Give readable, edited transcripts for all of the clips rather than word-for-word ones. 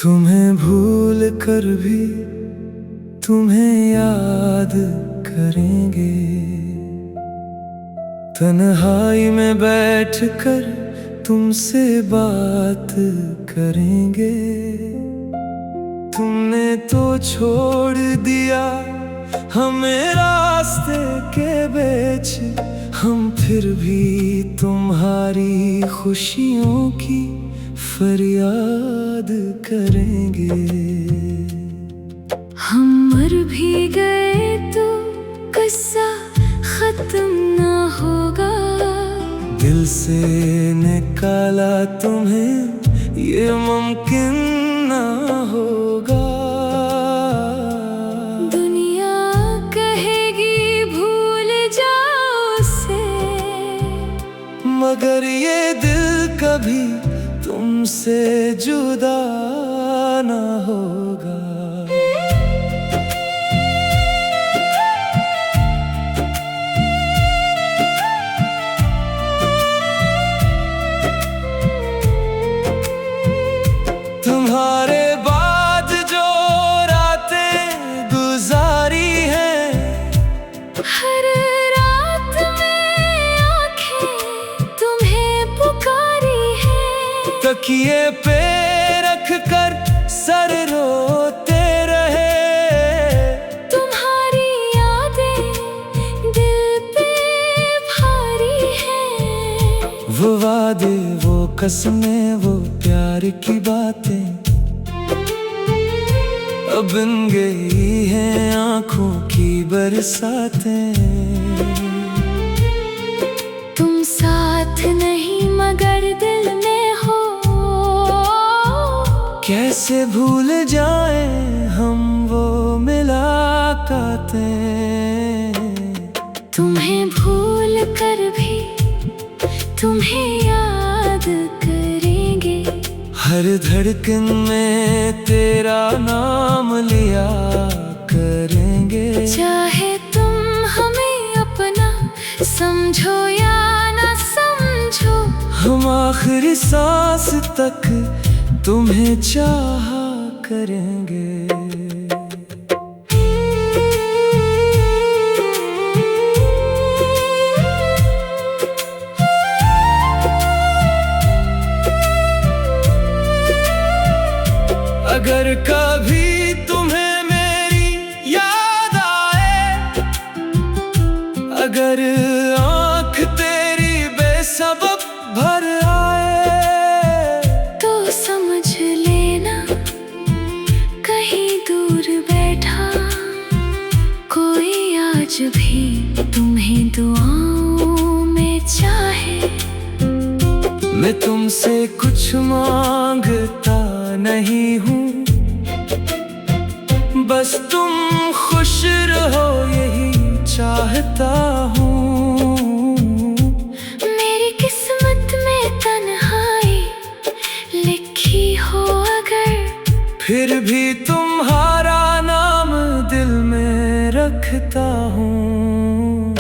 तुम्हें भूल कर भी तुम्हें याद करेंगे। तन्हाई में बैठकर तुमसे बात करेंगे। तुमने तो छोड़ दिया हमें रास्ते के बीच, हम फिर भी तुम्हारी खुशियों की फरियाद करेंगे। हम मर भी गए तो किस्सा खत्म ना होगा। दिल से निकाला तुम्हें ये मुमकिन ना होगा। दुनिया कहेगी भूल जाओ उसे, मगर ये दिल कभी तुमसे जुदा ना होगा। तुम्हारे बाद जो रातें गुजारी हैं, हर रात में आंखें तुम्हें पुकारी है। तकिए पे रख कर सर रोते रहे। तुम्हारी यादें दिल पे भारी है। वो वादे, वो कसमें, वो प्यार की बातें अब बन गई हैं आंखों की बरसातें। तुम साथ नहीं मगर दिल में हो। कैसे भूल जाएं हम वो मुलाकातें। तुम्हें भूल कर भी तुम्हें याद करेंगे। हर धड़कन में तेरा नाम लिया करेंगे। चाहे तुम हमें अपना समझो या ना समझो, हम आखिरी सांस तक तुम्हें चाहा करेंगे। अगर कभी तुम्हें मेरी याद आए, अगर आँख तेरी बेसबब भर आए, तो समझ लेना कहीं दूर बैठा कोई आज भी तुम्हें दुआओं में चाहे। मैं तुमसे कुछ मांगता नहीं हूँ, बस तुम खुश रहो यही चाहता हूँ। मेरी किस्मत में तन्हाई लिखी हो अगर, फिर भी तुम्हारा नाम दिल में रखता हूँ।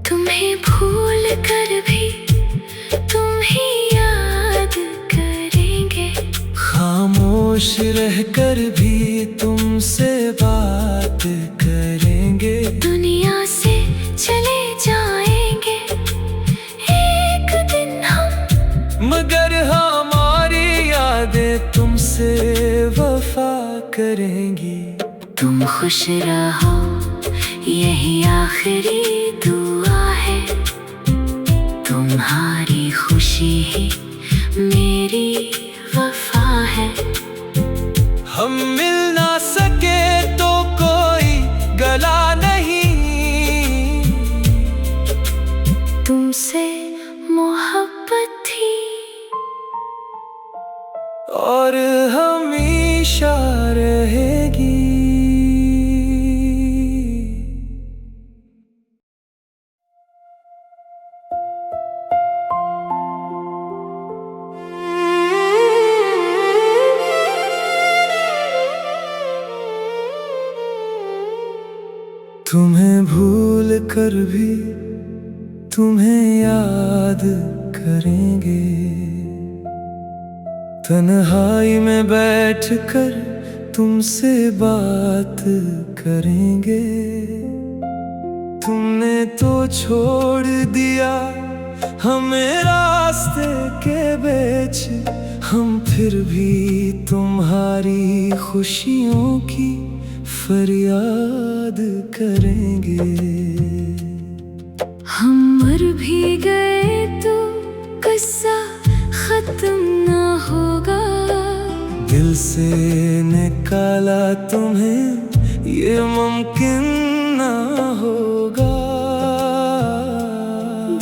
तुम्हें भूल कर भी तुम ही याद करेंगे। खामोश रहकर भी तुमसे बात करेंगे। दुनिया से चले जाएंगे एक दिन हम, मगर हमारी यादें तुमसे वफा करेंगी। तुम खुश रहो यही आखिरी दुआ है। तुम्हारी खुशी ही मेरी वफा है। हम मिल ना सके तो कोई गला नहीं, तुमसे मोहब्बत थी और हमेशा रहेगी। तुम्हें भूल कर भी तुम्हें याद करेंगे। तन्हाई में बैठकर तुमसे बात करेंगे। तुमने तो छोड़ दिया हमें रास्ते के बीच, हम फिर भी तुम्हारी खुशियों की फरियाद करेंगे। हम मर भी गए तो किस्सा खत्म ना होगा। दिल से निकाला तुम्हें ये मुमकिन ना होगा।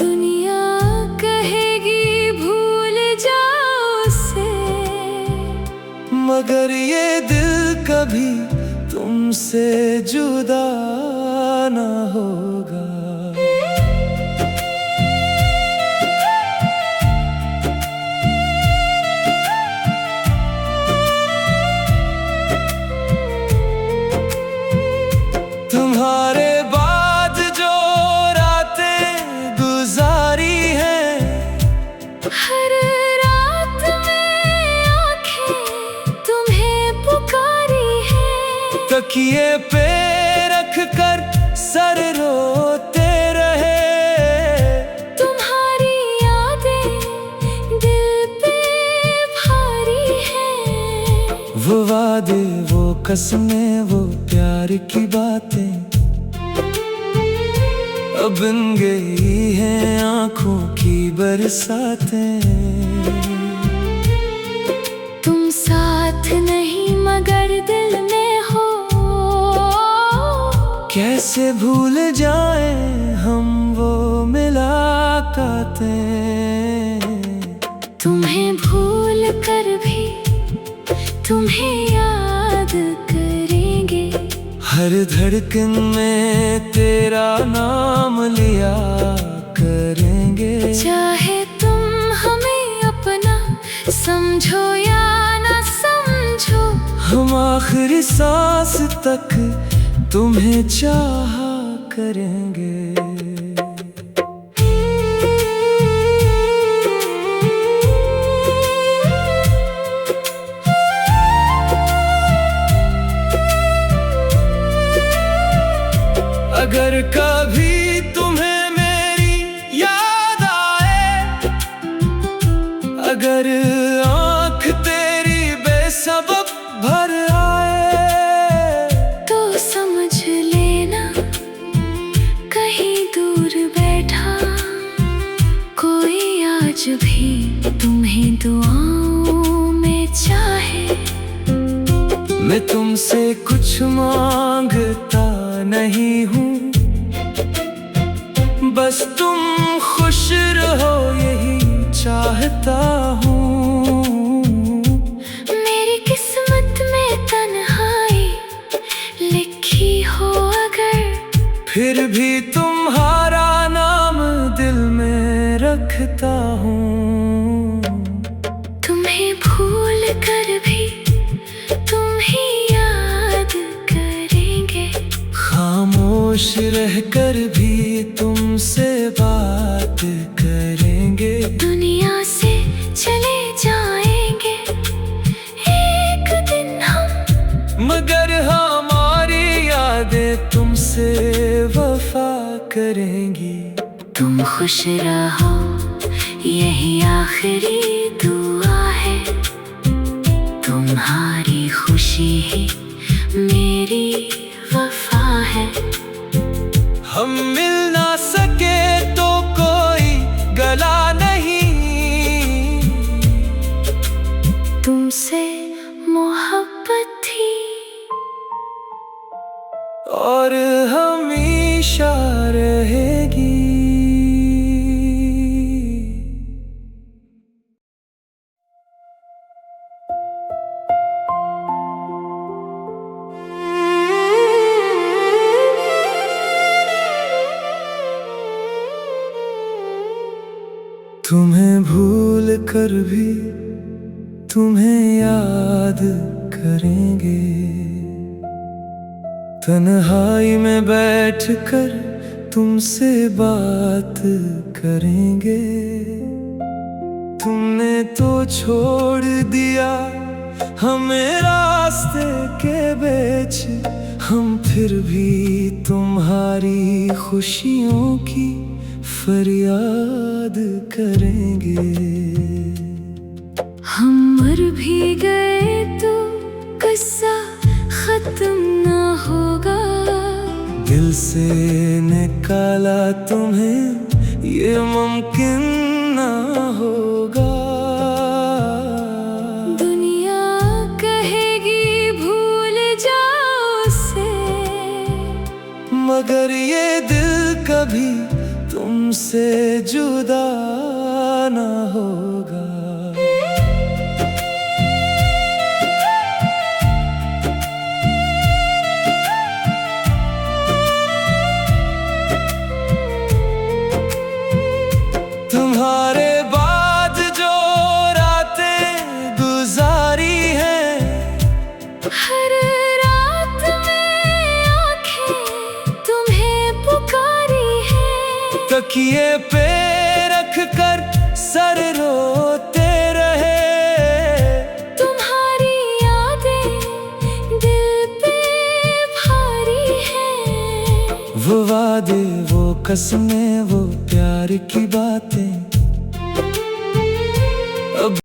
दुनिया कहेगी भूल जाओ उसे, मगर ये दिल कभी तुमसे जुदा ना होगा। तुम्हारे बाद जो रातें गुजारी हैं, हर रात में आंखें तुम्हें पुकारी है। तकिए पे रख कर सर रोते रहे, तुम्हारी यादें दिल पे भारी है। वो वादे, वो कसमें, वो प्यार की बातें अब बन गई हैं आंखों की बरसातें। तुम साथ नहीं मगर दिल में हो, कैसे भूल जाएं हम वो मुलाकातें। तुम्हें भूल कर भी तुम्हें याद करेंगे। हर धड़कन में तेरा नाम लिया करेंगे। चाहे तुम हमें अपना समझो या ना समझो, हम आखिरी सांस तक तुम्हें चाहा करेंगे। अगर कभी तुम्हें मेरी याद आए, अगर आँख तेरी बेसबब भर आए, तो समझ लेना कहीं दूर बैठा कोई आज भी तुम्हें दुआओं में चाहे। मैं तुमसे कुछ मांगता नहीं हूँ, बस तुम खुश रहो यही चाहता हूँ। मेरी किस्मत में तन्हाई लिखी हो अगर, फिर भी तुम्हारा नाम दिल में रखता हूँ। तुम्हें भूल कर भी तुम ही याद करेंगे। खामोश रहकर भी तुमसे बात करेंगे। दुनिया से चले जाएंगे एक दिन हम, मगर हमारी यादें तुमसे वफा करेंगी। तुम खुश रहो यही आखिरी दुआ है। तुम्हारी खुशी ही मेरी वफा है। हम मिल ना सके तो कोई गला नहीं, तुमसे मोहब्बत थी और हमेशा रहेगी। तुम्हें भूल कर भी तुम्हें याद करेंगे। तन्हाई में बैठकर तुमसे बात करेंगे। तुमने तो छोड़ दिया हमें रास्ते के बीच, हम फिर भी तुम्हारी खुशियों की फरियाद करेंगे। हम मर भी गए तो किस्सा खत्म ना होगा, दिल से निकाला तुम्हें ये मुमकिन ना होगा। दुनिया कहेगी भूल जाओ उसे, मगर ये दिल कभी तुमसे जुदा ना होगा। तुम्हारे बाद जो रातें गुजारी हैं, हर रात में आंखें तुम्हें पुकारी है। तकिए पे रख कर सर रोते रहे, तुम्हारी यादें दिल पे भारी है। वो वादे, वो कसमें, वो प्यार की बातें